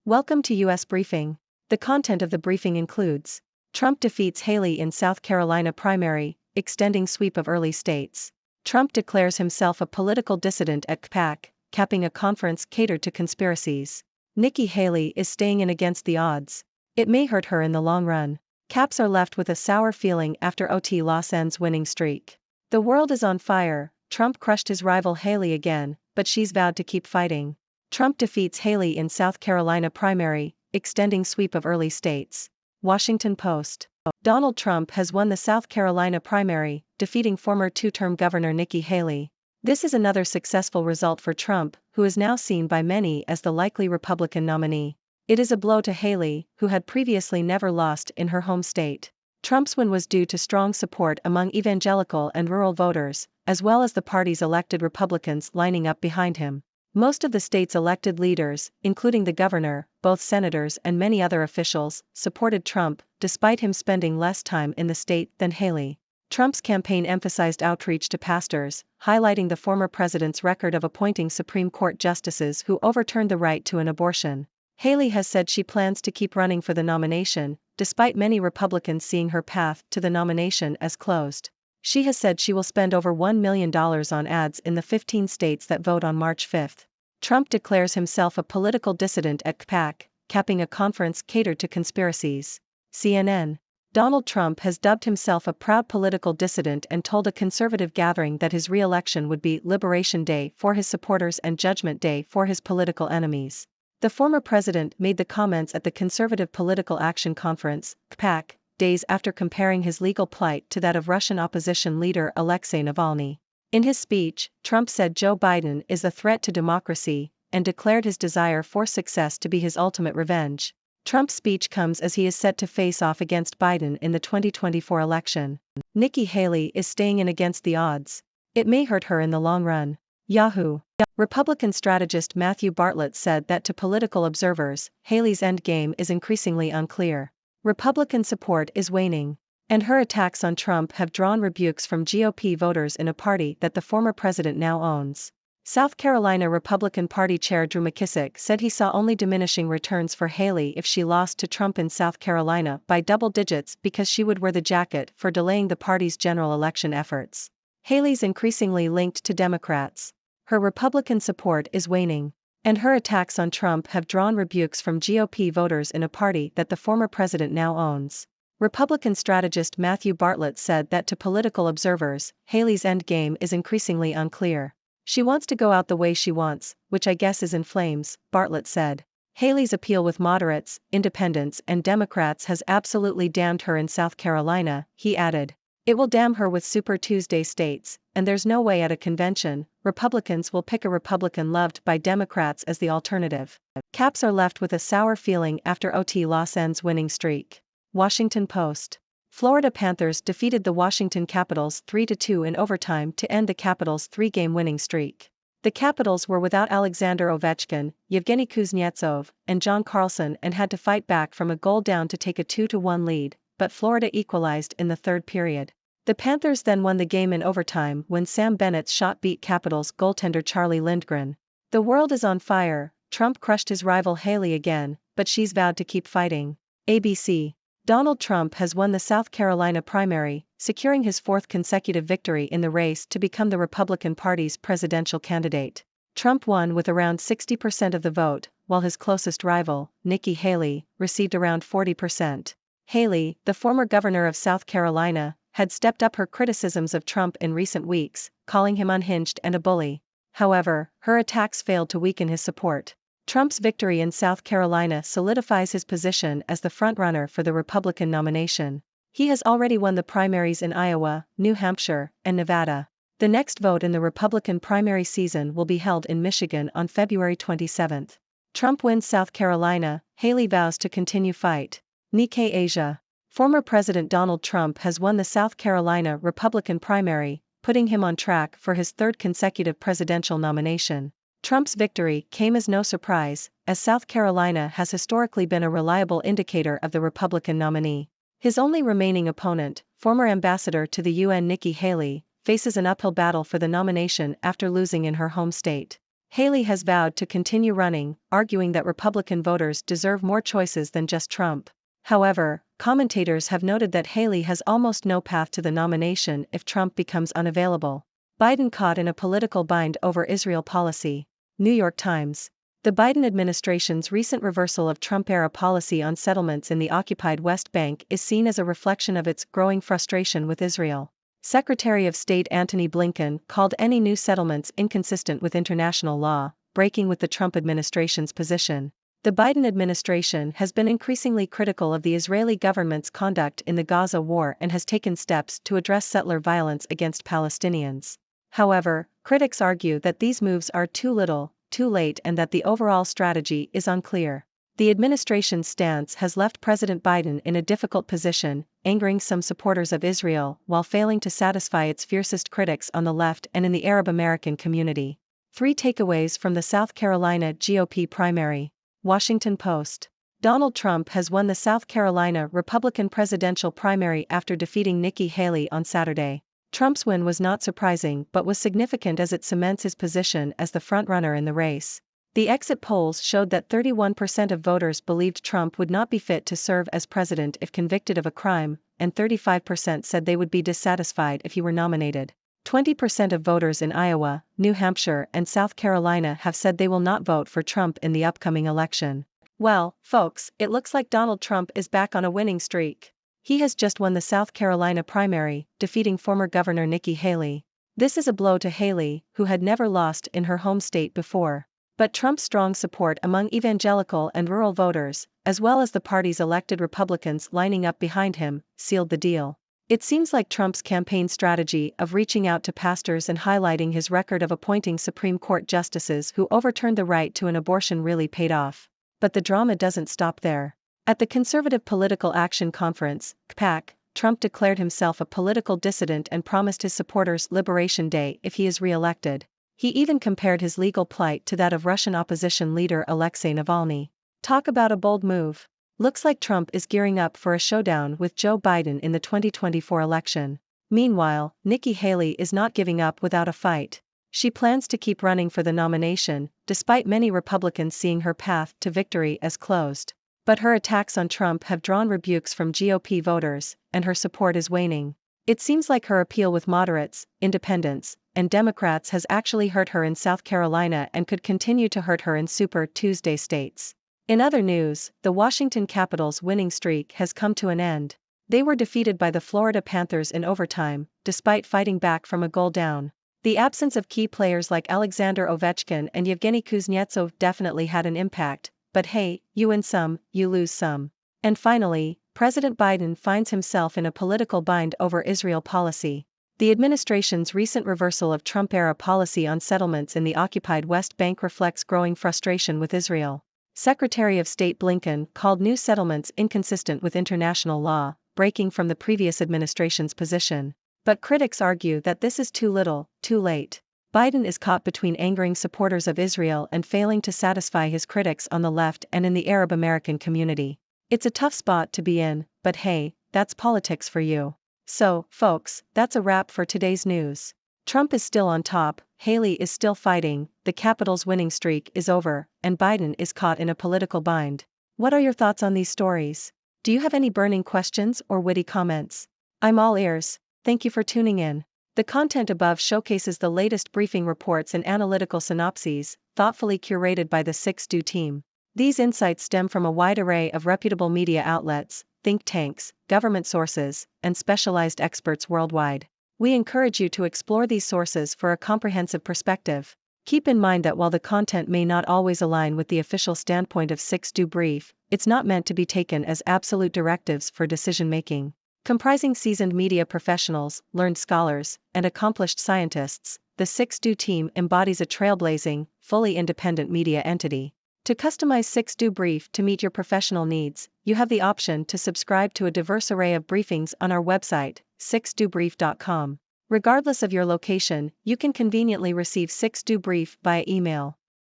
Welcome to U.S. Briefing. The content of the briefing includes: Trump defeats Haley in South Carolina primary, extending sweep of early states. Trump declares himself a political dissident at CPAC, capping a conference catered to conspiracies. Nikki Haley is staying in against the odds. It may hurt her in the long run. Caps are left with a sour feeling after OT loss ends winning streak. The world is on fire. Trump crushed his rival Haley again, but she's vowed to keep fighting. Trump defeats Haley in South Carolina primary, extending sweep of early states. Washington Post. Donald Trump has won the South Carolina primary, defeating former two-term Governor Nikki Haley. This is another successful result for Trump, who is now seen by many as the likely Republican nominee. It is a blow to Haley, who had previously never lost in her home state. Trump's win was due to strong support among evangelical and rural voters, as well as the party's elected Republicans lining up behind him. Most of the state's elected leaders, including the governor, both senators and many other officials, supported Trump, despite him spending less time in the state than Haley. Trump's campaign emphasized outreach to pastors, highlighting the former president's record of appointing Supreme Court justices who overturned the right to an abortion. Haley has said she plans to keep running for the nomination, despite many Republicans seeing her path to the nomination as closed. She has said she will spend over $1 million on ads in the 15 states that vote on March 5. Trump declares himself a political dissident at CPAC, capping a conference catered to conspiracies. CNN. Donald Trump has dubbed himself a proud political dissident and told a conservative gathering that his re-election would be Liberation Day for his supporters and Judgment Day for his political enemies. The former president made the comments at the Conservative Political Action Conference, CPAC, days after comparing his legal plight to that of Russian opposition leader Alexei Navalny. In his speech, Trump said Joe Biden is a threat to democracy, and declared his desire for success to be his ultimate revenge. Trump's speech comes as he is set to face off against Biden in the 2024 election. Nikki Haley is staying in against the odds. It may hurt her in the long run. Yahoo! Republican strategist Matthew Bartlett said that to political observers, Haley's endgame is increasingly unclear. Republican support is waning, and her attacks on Trump have drawn rebukes from GOP voters in a party that the former president now owns. South Carolina Republican Party Chair Drew McKissick said he saw only diminishing returns for Haley if she lost to Trump in South Carolina by double digits because she would wear the jacket for delaying the party's general election efforts. Haley's increasingly linked to Democrats. Her Republican support is waning, and her attacks on Trump have drawn rebukes from GOP voters in a party that the former president now owns. Republican strategist Matthew Bartlett said that to political observers, Haley's endgame is increasingly unclear. She wants to go out the way she wants, which I guess is in flames, Bartlett said. Haley's appeal with moderates, independents and Democrats has absolutely damned her in South Carolina, he added. It will damn her with Super Tuesday states, and there's no way at a convention, Republicans will pick a Republican loved by Democrats as the alternative. Caps are left with a sour feeling after OT loss ends winning streak. Washington Post. Florida Panthers defeated the Washington Capitals 3-2 in overtime to end the Capitals' three-game winning streak. The Capitals were without Alexander Ovechkin, Yevgeny Kuznetsov, and John Carlson and had to fight back from a goal down to take a 2-1 lead, but Florida equalized in the third period. The Panthers then won the game in overtime when Sam Bennett's shot beat Capitals goaltender Charlie Lindgren. The world is on fire. Trump crushed his rival Haley again, but she's vowed to keep fighting. ABC. Donald Trump has won the South Carolina primary, securing his fourth consecutive victory in the race to become the Republican Party's presidential candidate. Trump won with around 60% of the vote, while his closest rival, Nikki Haley, received around 40%. Haley, the former governor of South Carolina, had stepped up her criticisms of Trump in recent weeks, calling him unhinged and a bully. However, her attacks failed to weaken his support. Trump's victory in South Carolina solidifies his position as the frontrunner for the Republican nomination. He has already won the primaries in Iowa, New Hampshire, and Nevada. The next vote in the Republican primary season will be held in Michigan on February 27. Trump wins South Carolina, Haley vows to continue fight. Nikkei Asia. Former President Donald Trump has won the South Carolina Republican primary, putting him on track for his third consecutive presidential nomination. Trump's victory came as no surprise, as South Carolina has historically been a reliable indicator of the Republican nominee. His only remaining opponent, former ambassador to the UN Nikki Haley, faces an uphill battle for the nomination after losing in her home state. Haley has vowed to continue running, arguing that Republican voters deserve more choices than just Trump. However, commentators have noted that Haley has almost no path to the nomination if Trump becomes unavailable. Biden caught in a political bind over Israel policy. New York Times. The Biden administration's recent reversal of Trump-era policy on settlements in the occupied West Bank is seen as a reflection of its growing frustration with Israel. Secretary of State Antony Blinken called any new settlements inconsistent with international law, breaking with the Trump administration's position. The Biden administration has been increasingly critical of the Israeli government's conduct in the Gaza war and has taken steps to address settler violence against Palestinians. However, critics argue that these moves are too little, too late, and that the overall strategy is unclear. The administration's stance has left President Biden in a difficult position, angering some supporters of Israel while failing to satisfy its fiercest critics on the left and in the Arab American community. 3 takeaways from the South Carolina GOP primary. Washington Post. Donald Trump has won the South Carolina Republican presidential primary after defeating Nikki Haley on Saturday. Trump's win was not surprising but was significant as it cements his position as the frontrunner in the race. The exit polls showed that 31% of voters believed Trump would not be fit to serve as president if convicted of a crime, and 35% said they would be dissatisfied if he were nominated. 20% of voters in Iowa, New Hampshire, and South Carolina have said they will not vote for Trump in the upcoming election. Well, folks, it looks like Donald Trump is back on a winning streak. He has just won the South Carolina primary, defeating former Governor Nikki Haley. This is a blow to Haley, who had never lost in her home state before. But Trump's strong support among evangelical and rural voters, as well as the party's elected Republicans lining up behind him, sealed the deal. It seems like Trump's campaign strategy of reaching out to pastors and highlighting his record of appointing Supreme Court justices who overturned the right to an abortion really paid off. But the drama doesn't stop there. At the Conservative Political Action Conference, CPAC, Trump declared himself a political dissident and promised his supporters Liberation Day if he is re-elected. He even compared his legal plight to that of Russian opposition leader Alexei Navalny. Talk about a bold move. Looks like Trump is gearing up for a showdown with Joe Biden in the 2024 election. Meanwhile, Nikki Haley is not giving up without a fight. She plans to keep running for the nomination, despite many Republicans seeing her path to victory as closed. But her attacks on Trump have drawn rebukes from GOP voters, and her support is waning. It seems like her appeal with moderates, independents, and Democrats has actually hurt her in South Carolina and could continue to hurt her in Super Tuesday states. In other news, the Washington Capitals' winning streak has come to an end. They were defeated by the Florida Panthers in overtime, despite fighting back from a goal down. The absence of key players like Alexander Ovechkin and Yevgeny Kuznetsov definitely had an impact, but hey, you win some, you lose some. And finally, President Biden finds himself in a political bind over Israel policy. The administration's recent reversal of Trump-era policy on settlements in the occupied West Bank reflects growing frustration with Israel. Secretary of State Blinken called new settlements inconsistent with international law, breaking from the previous administration's position. But critics argue that this is too little, too late. Biden is caught between angering supporters of Israel and failing to satisfy his critics on the left and in the Arab American community. It's a tough spot to be in, but hey, that's politics for you. So, folks, that's a wrap for today's news. Trump is still on top, Haley is still fighting, the Capitol's winning streak is over, and Biden is caught in a political bind. What are your thoughts on these stories? Do you have any burning questions or witty comments? I'm all ears. Thank you for tuning in. The content above showcases the latest briefing reports and analytical synopses, thoughtfully curated by the 6Do team. These insights stem from a wide array of reputable media outlets, think tanks, government sources, and specialized experts worldwide. We encourage you to explore these sources for a comprehensive perspective. Keep in mind that while the content may not always align with the official standpoint of 6Do Brief, it's not meant to be taken as absolute directives for decision-making. Comprising seasoned media professionals, learned scholars, and accomplished scientists, the 6Do team embodies a trailblazing, fully independent media entity. To customize 6Do Brief to meet your professional needs, you have the option to subscribe to a diverse array of briefings on our website, 6dobrief.com. Regardless of your location, you can conveniently receive 6Do Brief via email.